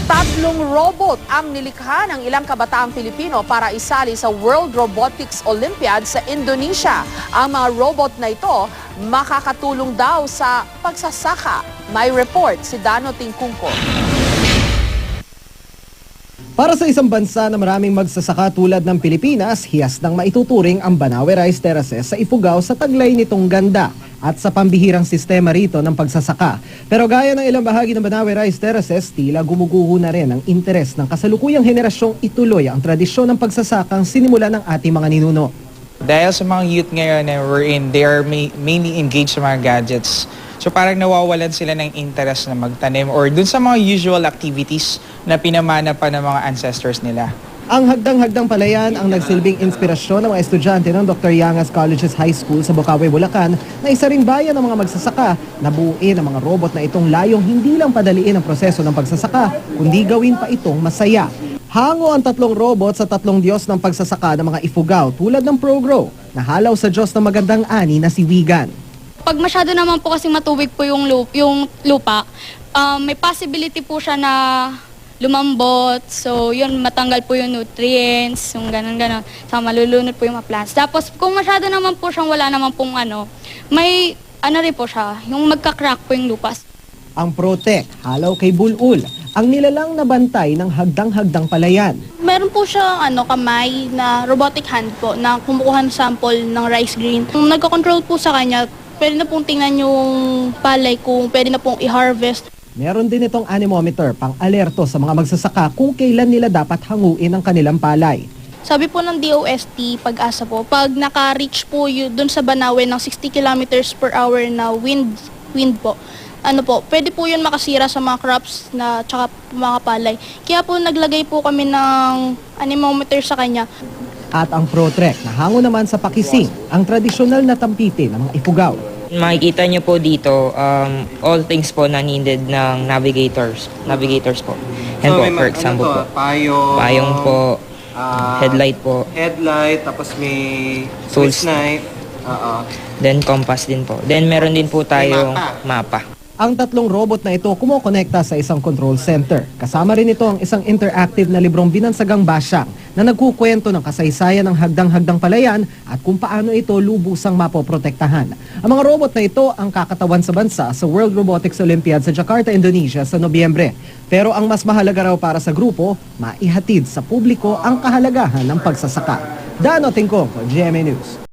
Tatlong robot ang nilikha ng ilang kabataang Pilipino para isali sa World Robotics Olympiad sa Indonesia. Ang mga robot na ito makakatulong daw sa pagsasaka. May report si Dano Tingkungko. Para sa isang bansa na maraming magsasaka tulad ng Pilipinas, hiyas nang maituturing ang Banawe Rice Terraces sa Ifugao sa taglay nitong ganda at sa pambihirang sistema rito ng pagsasaka. Pero gaya ng ilang bahagi ng Banawe Rice Terraces, tila gumuguho na rin ang interes ng kasalukuyang henerasyong ituloy ang tradisyon ng pagsasakang sinimula ng ating mga ninuno. Dahil sa mga youth ngayon na we're in, they are mainly engaged sa mga gadgets. So parang nawawalan sila ng interest na magtanim or dun sa mga usual activities na pinamana pa ng mga ancestors nila. Ang Hagdang-Hagdang Palayan ang nagsilbing inspirasyon ng mga estudyante ng Dr. Yangas Colleges High School sa Bocaue, Bulacan na isa ring bayan ng mga magsasaka na buuin ang mga robot na itong layong hindi lang padaliin ang proseso ng pagsasaka, kundi gawin pa itong masaya. Hango ang tatlong robot sa tatlong Diyos ng pagsasaka ng mga Ifugao tulad ng ProGrow na halaw sa Diyos ng magandang ani na si Wigan. Pag masyado naman po kasing matubig po yung lupa, may possibility po siya na lumambot. So, yun, matanggal po yung nutrients, yung ganon-ganon. So, malulunod po yung mga plants. Tapos, kung masyado naman po siyang wala naman pong may rin po siya, yung magka-crack po yung lupa. Ang Protec, halaw kay Bulul, ang nilalang na bantay ng Hagdang-Hagdang Palayan. Meron po siyang kamay na robotic hand po na kumukuha ng sample ng rice grain. Kung nagko-control po sa kanya, pwede na pong tingnan yung palay kung pwede na pong i-harvest. Meron din itong anemometer pang alerto sa mga magsasaka kung kailan nila dapat hanguin ang kanilang palay. Sabi po ng DOST, Pag-asa po, pag naka-reach po yun dun sa Banawe ng 60 kilometers per hour na wind po, pwede po yun makasira sa mga crops na tsaka mga palay. Kaya po naglagay po kami ng anemometer sa kanya. At ang ProTrek na hango naman sa pakising, ang tradisyonal na tampitin ng mga Ifugao. Makikita nyo po dito, all things po na needed ng navigators po. And So, po, may for example po, payong po, headlight po, tapos may Tools. switch knife. then compass din po. Then meron din po tayong mapa. Ang tatlong robot na ito kumokonekta sa isang control center. Kasama rin ito ang isang interactive na librong binansagang basyang na nagkukwento ng kasaysayan ng Hagdang-Hagdang Palayan at kung paano ito lubusang mapoprotektahan. Ang mga robot na ito ang kakatawan sa bansa sa World Robotics Olympiad sa Jakarta, Indonesia sa Nobyembre. Pero ang mas mahalaga raw para sa grupo, maihatid sa publiko ang kahalagahan ng pagsasaka. Dano Tingkungko, GMA News.